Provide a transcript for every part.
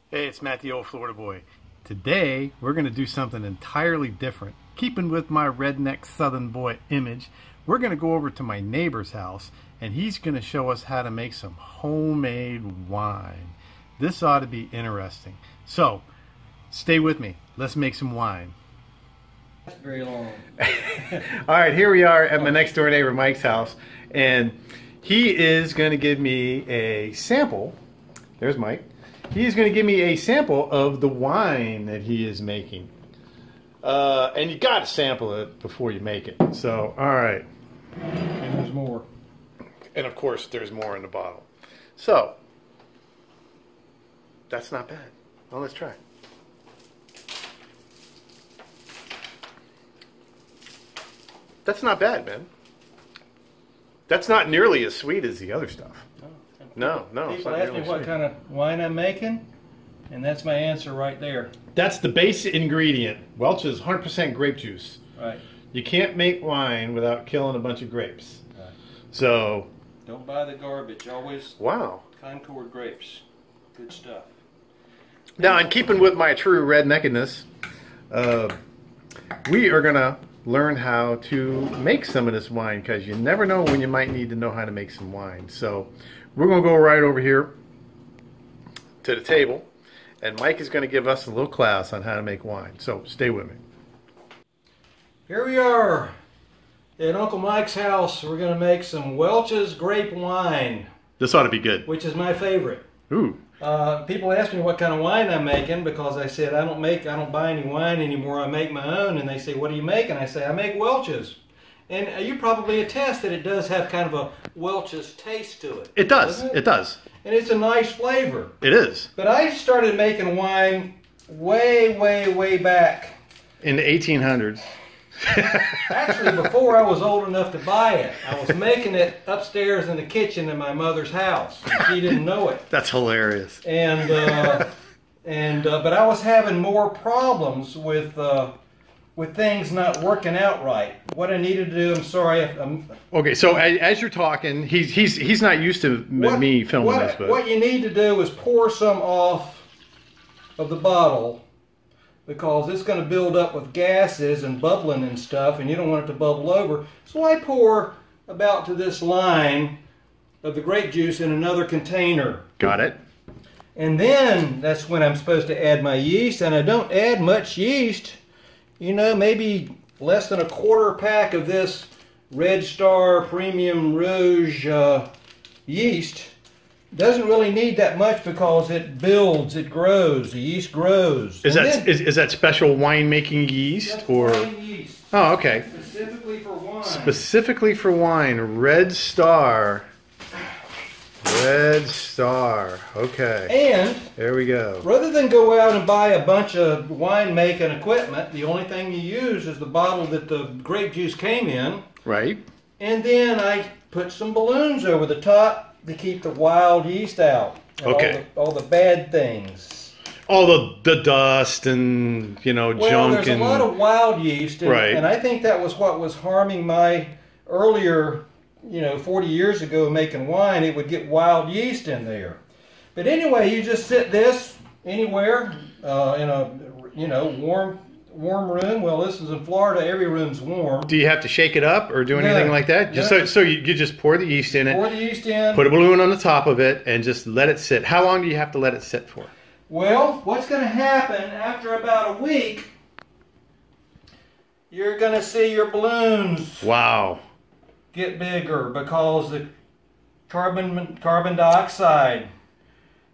Hey, it's Matt the old Florida boy. Today, we're going to do something entirely different. Keeping with my redneck southern boy image, we're going to go over to my neighbor's house and he's going to show us how to make some homemade wine. This ought to be interesting. So, stay with me. Let's make some wine. That's very long. All right, here we are at my next door neighbor Mike's house, and he is going to give me a sample. There's Mike. He's going to give me a sample of the wine that he is making. And you got to sample it before you make it. So, all right. And there's more. And of course, there's more in the bottle. So, that's not bad. Well, let's try. That's not bad, man. That's not nearly as sweet as the other stuff. No. People ask me what kind of wine I'm making, and that's my answer right there. That's the basic ingredient. Welch's 100% grape juice. Right. You can't make wine without killing a bunch of grapes. Right. So. Don't buy the garbage. Always. Wow. Concord grapes. Good stuff. Now, in keeping with my true redneckedness, we are gonna learn how to make some of this wine, because you never know when you might need to know how to make some wine. So we're going to go right over here to the table, and Mike is going to give us a little class on how to make wine. So stay with me. Here we are at Uncle Mike's house. We're going to make some Welch's grape wine. This ought to be good. Which is my favorite. Ooh. People ask me what kind of wine I'm making, because I said I don't buy any wine anymore. I make my own, and they say, "What are you making?" I say, "I make Welch's." And you probably attest that it does have kind of a Welch's taste to it. It does. It does. And it's a nice flavor. It is. But I started making wine way back. In the 1800s. Actually, before I was old enough to buy it. I was making it upstairs in the kitchen in my mother's house. She didn't know it. That's hilarious. And but I was having more problems with things not working out right. What I needed to do, I'm sorry. Okay, so as you're talking, he's not used to me filming this. But what you need to do is pour some off of the bottle, because it's going to build up with gases and bubbling and stuff, and you don't want it to bubble over. So I pour about to this line of the grape juice in another container. Got it. And then that's when I'm supposed to add my yeast, and I don't add much yeast. You know, maybe less than a quarter pack of this Red Star Premium Rouge yeast. Doesn't really need that much, because it builds, it grows, the yeast grows. Is that special winemaking yeast? That's or wine yeast. Oh, okay. Specifically for wine. Specifically for wine, Red Star. Red Star. Okay. And there we go. Rather than go out and buy a bunch of wine making equipment, the only thing you use is the bottle that the grape juice came in. Right. And then I put some balloons over the top to keep the wild yeast out. Okay. All the bad things. All the dust and, junk. Well, there's a lot of wild yeast. And, right. And I think that was what was harming my earlier, 40 years ago making wine. It would get wild yeast in there. But anyway, you just sit this anywhere in a, warm room. Well, this is in Florida. Every room's warm. Do you have to shake it up or do anything like that? Just so you just pour the yeast in it. Pour the yeast in. Put a balloon on the top of it and just let it sit. How long do you have to let it sit for? Well, what's going to happen after about a week, you're going to see your balloons get bigger, because the carbon dioxide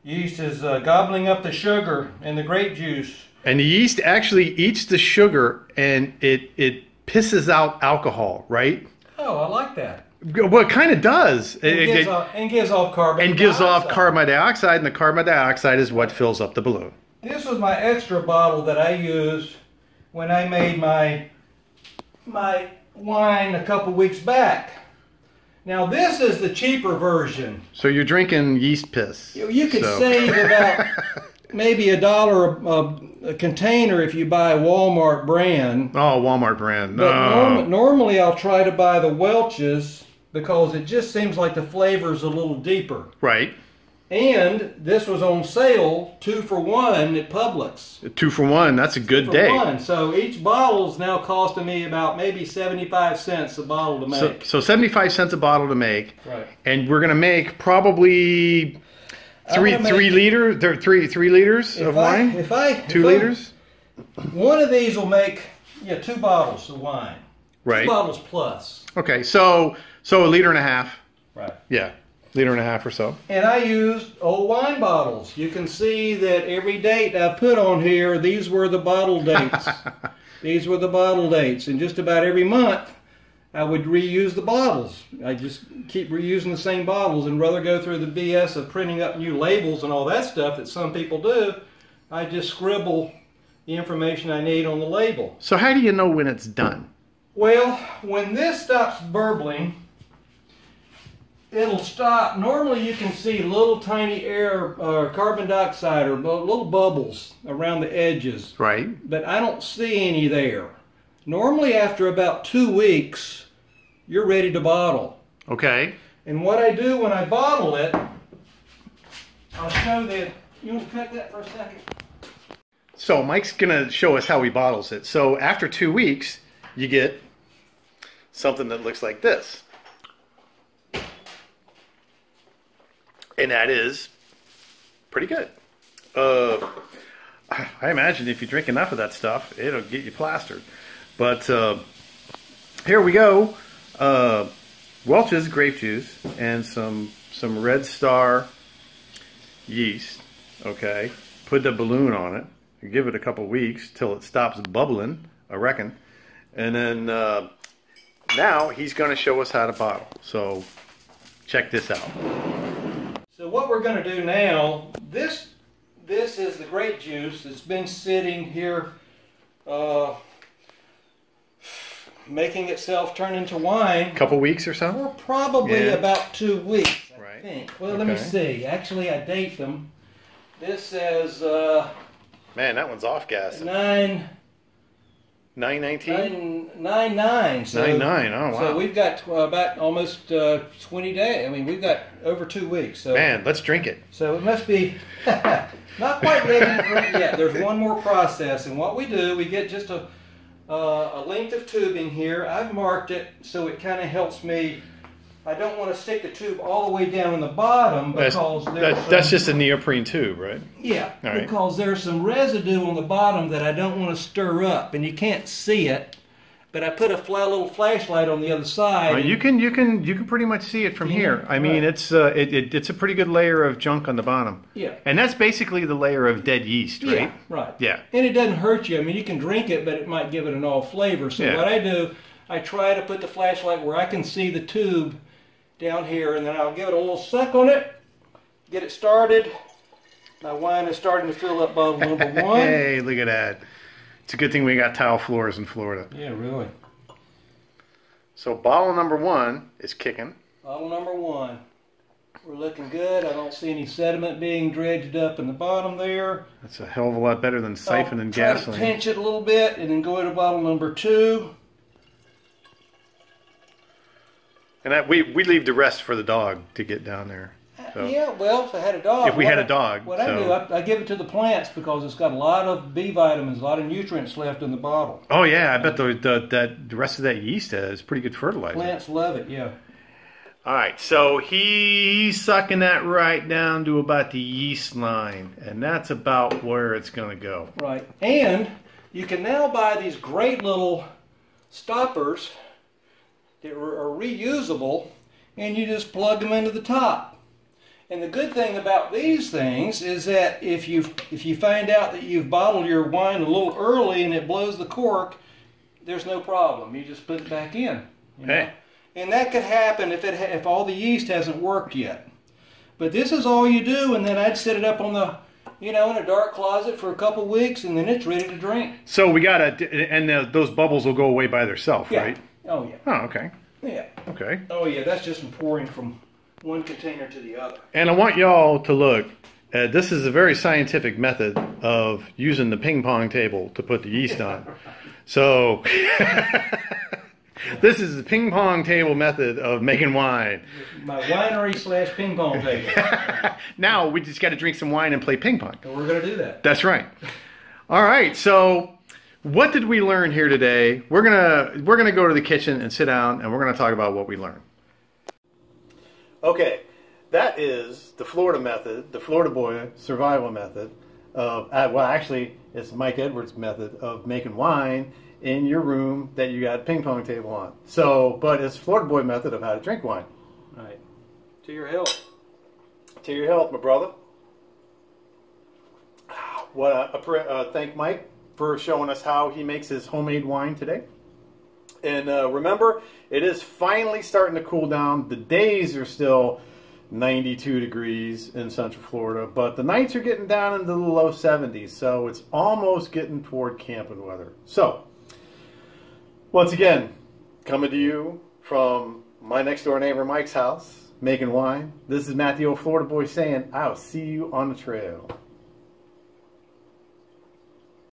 yeast is gobbling up the sugar and the grape juice. And the yeast actually eats the sugar and it pisses out alcohol, right? Oh, I like that. Well, it kind of does. And gives off carbon dioxide. And gives off carbon dioxide, and the carbon dioxide is what fills up the balloon. This was my extra bottle that I used when I made my wine a couple weeks back. Now, this is the cheaper version. So you're drinking yeast piss. You could save about maybe $1 a container if you buy a Walmart brand. Oh, Walmart brand. But normally I'll try to buy the Welch's, because it just seems like the flavor is a little deeper. Right. And this was on sale, 2 for 1 at Publix. 2 for 1, that's a good day. 2 for 1. So each bottle's now costing me about maybe 75 cents a bottle to make. So 75 cents a bottle to make. Right. And we're going to make probably 3 liters of wine? 2 liters? One of these will make 2 bottles of wine. Right. 2 bottles plus. Okay, so a liter and a half. Right. Yeah. Liter and a half or so. And I used old wine bottles. You can see that every date I put on here, these were the bottle dates. These were the bottle dates. And just about every month, I would reuse the bottles. I just keep reusing the same bottles and rather go through the BS of printing up new labels and all that stuff that some people do. I just scribble the information I need on the label. So how do you know when it's done? Well, when this stops burbling, it'll stop. Normally you can see little tiny air or carbon dioxide or little bubbles around the edges. Right. But I don't see any there. Normally after about 2 weeks, you're ready to bottle. Okay. And what I do when I bottle it, I'll show that. You want to cut that for a second? So Mike's going to show us how he bottles it. So after 2 weeks, you get something that looks like this. And that is pretty good. I imagine if you drink enough of that stuff, it'll get you plastered. But here we go. Welch's grape juice and some Red Star yeast. Okay. Put the balloon on it. Give it a couple weeks till it stops bubbling, I reckon. And then now he's going to show us how to bottle. So check this out. So what we're going to do now, this is the grape juice that's been sitting here making itself turn into wine. A couple weeks or so? For probably about 2 weeks, I right. think. Well, let me see. Actually, I date them. This says... man, that one's off gas. 919. 9/9. So, 9/9. Oh wow. So we've got about almost 20 days. I mean, we've got over 2 weeks. So man, let's drink it. So it must be not quite ready to drink yet. There's one more process, and what we do, we get just a length of tubing here. I've marked it so it kind of helps me. I don't want to stick the tube all the way down in the bottom because that's just a neoprene tube, right? Yeah, right. Because there's some residue on the bottom that I don't want to stir up, and you can't see it. But I put a little flashlight on the other side. You can pretty much see it from here. I mean, it's a pretty good layer of junk on the bottom. Yeah. And that's basically the layer of dead yeast, right? Yeah, right. Yeah. And it doesn't hurt you. I mean, you can drink it, but it might give it an off flavor. So what I do, I try to put the flashlight where I can see the tube down here, and then I'll give it a little suck on it, get it started. My wine is starting to fill up bottle number 1. Hey, look at that. It's a good thing we got tile floors in Florida. Yeah, really. So bottle number 1 is kicking. Bottle number 1. We're looking good. I don't see any sediment being dredged up in the bottom there. That's a hell of a lot better than siphoning try gasoline. To pinch it a little bit and then go to bottle number 2. And we leave the rest for the dog to get down there. So. Yeah, well, if I had a dog. If we had a dog. What I do, I give it to the plants because it's got a lot of B vitamins, a lot of nutrients left in the bottle. Oh yeah, I bet the rest of that yeast is pretty good fertilizer. Plants love it, yeah. All right, so he's sucking that right down to about the yeast line, and that's about where it's going to go. Right, and you can now buy these great little stoppers that are reusable, and you just plug them into the top. And the good thing about these things is that if you find out that you've bottled your wine a little early and it blows the cork, there's no problem. You just put it back in. You know? Hey. And that could happen if all the yeast hasn't worked yet. But this is all you do, and then I'd set it up on the in a dark closet for a couple weeks, and then it's ready to drink. So we got those bubbles will go away by themselves, right? Oh yeah. Oh okay. Yeah. Okay. Oh yeah, that's just from pouring from one container to the other. And I want y'all to look. This is a very scientific method of using the ping pong table to put the yeast on. So This is the ping pong table method of making wine. My winery / ping pong table. Now we just got to drink some wine and play ping pong. And we're going to do that. That's right. All right. So what did we learn here today? We're gonna go to the kitchen and sit down, and we're gonna talk about what we learned. Okay, that is the Florida method, the FloridaBoy survival method of, well, actually, it's Mike Edwards' method of making wine in your room that you got a ping pong table on. So, but it's FloridaBoy method of how to drink wine. All right. To your health. To your health, my brother. Thank Mike for showing us how he makes his homemade wine today. And remember, it is finally starting to cool down. The days are still 92 degrees in Central Florida, but the nights are getting down into the low 70s, so it's almost getting toward camping weather. So, once again, coming to you from my next door neighbor Mike's house, making wine. This is Matthew, FloridaBoy, saying, I'll see you on the trail.